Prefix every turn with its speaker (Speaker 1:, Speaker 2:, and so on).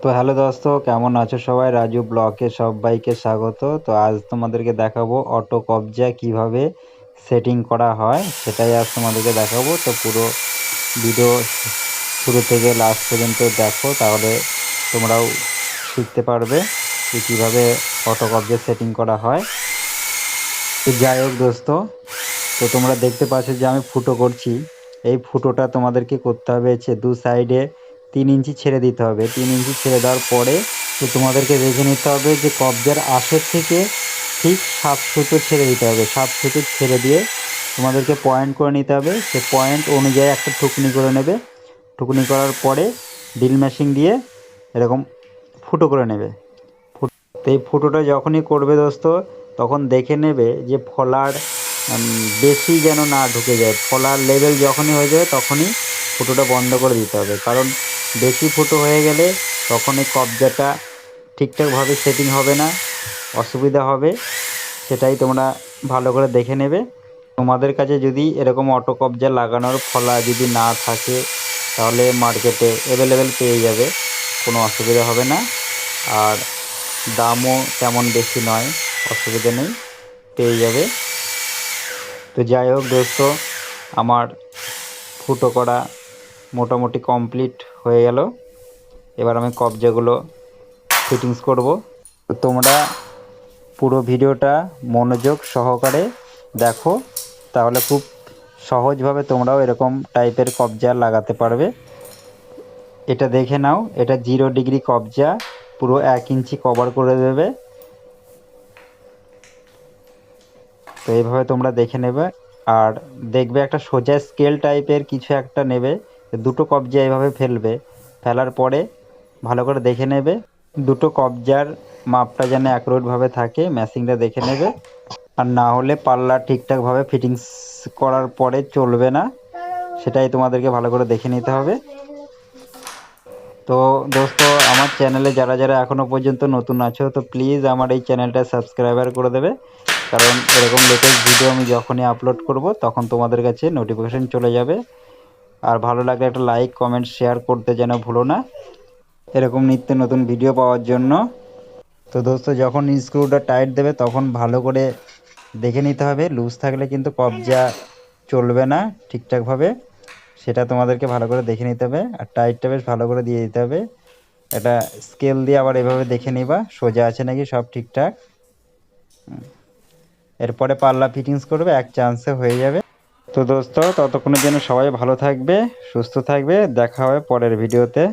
Speaker 1: তো হ্যালো দোস্ত, কেমন আছো সবাই? রাজু ব্লকে সবাইকে স্বাগত। তো আজ তোমাদেরকে দেখাবো অটো কবজা কিভাবে সেটিং করা হয়, সেটাই আজ তোমাদেরকে দেখাবো। তো পুরো ভিডিও শুরু থেকে লাস্ট পর্যন্ত দেখো, তাহলে তোমরাও শিখতে পারবে যে কীভাবে অটো কবজা সেটিং করা হয়। তো যাই হোক দোস্ত, তো তোমরা দেখতে পাচ্ছ যে আমি ফুটো করছি। এই ফুটোটা তোমাদেরকে করতে হবে হচ্ছে দু সাইডে 3 ইঞ্চি ছেড়ে দিতে হবে। 3 ইঞ্চি ছেড়ে দেওয়ার পরে তো তোমাদেরকে দেখে নিতে হবে যে কবজার আশের থেকে ঠিক 7 সুতো ছেড়ে দিতে হবে। 7 সুতো ছেড়ে দিয়ে তোমাদেরকে পয়েন্ট করে নিতে হবে। সে পয়েন্ট অনুযায়ী একটা ঠুকনি করে নেবে। ঠুকনি করার পরে ড্রিল মেশিন দিয়ে এরকম ফুটো করে নেবে। তো এই ফুটোটা যখনই করবে দোস্ত, তখন দেখে নেবে যে ফলার বেশি যেন না ঢুকে যায়। ফলার লেভেল যখনই হয়ে যাবে তখনই ফুটোটা বন্ধ করে দিতে হবে, কারণ বেশি ফুটো হয়ে গেলে তখন এই কবজাটা ঠিকঠাকভাবে সেটিং হবে না, অসুবিধা হবে। সেটাই তোমরা ভালো করে দেখে নেবে। তোমাদের কাছে যদি এরকম অটো কবজা লাগানোর ফলা যদি না থাকে, তাহলে মার্কেটে অ্যাভেলেবেল পেয়ে যাবে, কোনো অসুবিধা হবে না। আর দামও তেমন বেশি নয়, অসুবিধা নেই, পেয়ে যাবে। তো যাই হোক দোস্ত, আমার ফুটো করা মোটামুটি কমপ্লিট হয়ে গেল। এবার আমি কবজাগুলো ফিটিংস করব। তো তোমরা পুরো ভিডিওটা মনোযোগ সহকারে দেখো, তাহলে খুব সহজভাবে তোমরাও এরকম টাইপের কবজা লাগাতে পারবে। এটা দেখে নাও, এটা 0 ডিগ্রি কবজা, পুরো 1 ইঞ্চি কভার করে দেবে। তো এইভাবে তোমরা দেখে নেবে। আর দেখবে একটা সোজা স্কেল টাইপের কিছু একটা নেবে, দুটো কবজা এইভাবে ফেলবে। ফেলার পরে ভালো করে দেখে নেবে দুটো কবজার মাপটা যেন অ্যাকুরেটভাবে থাকে, ম্যাচিংটা দেখে নেবে। আর না হলে পাল্লা ঠিকঠাকভাবে ফিটিংস করার পরে চলবে না, সেটাই তোমাদেরকে ভালো করে দেখে নিতে হবে। তো দোস্ত, আমার চ্যানেলে যারা যারা এখনও পর্যন্ত নতুন আছো, তো প্লিজ আমার এই চ্যানেলটা সাবস্ক্রাইবার করে দেবে, কারণ এরকম লেটেস্ট ভিডিও আমি যখনই আপলোড করব তখন তোমাদের কাছে নোটিফিকেশান চলে যাবে। আর ভালো লাগলে একটা লাইক কমেন্ট শেয়ার করতে যেন ভুলো না, এরকম নিত্য নতুন ভিডিও পাওয়ার জন্য। তো দোস্ত, যখন স্ক্রুটা টাইট দেবে তখন ভালো করে দেখে নিতে হবে, লুজ থাকলে কিন্তু কবজা চলবে না ঠিকঠাকভাবে। সেটা তোমাদেরকে ভালো করে দেখে নিতে হবে। আর টাইটটা বেশ ভালো করে দিয়ে দিতে হবে। এটা স্কেল দিয়ে আবার এভাবে দেখে নিবা সোজা আছে নাকি সব ঠিকঠাক। এরপরে পাল্লা ফিটিংস করবে, এক চান্সে হয়ে যাবে। তো দোস্ত, ততক্ষণের জন্য সবাই ভালো থাকবে, সুস্থ থাকবে। দেখা হবে পরের ভিডিওতে।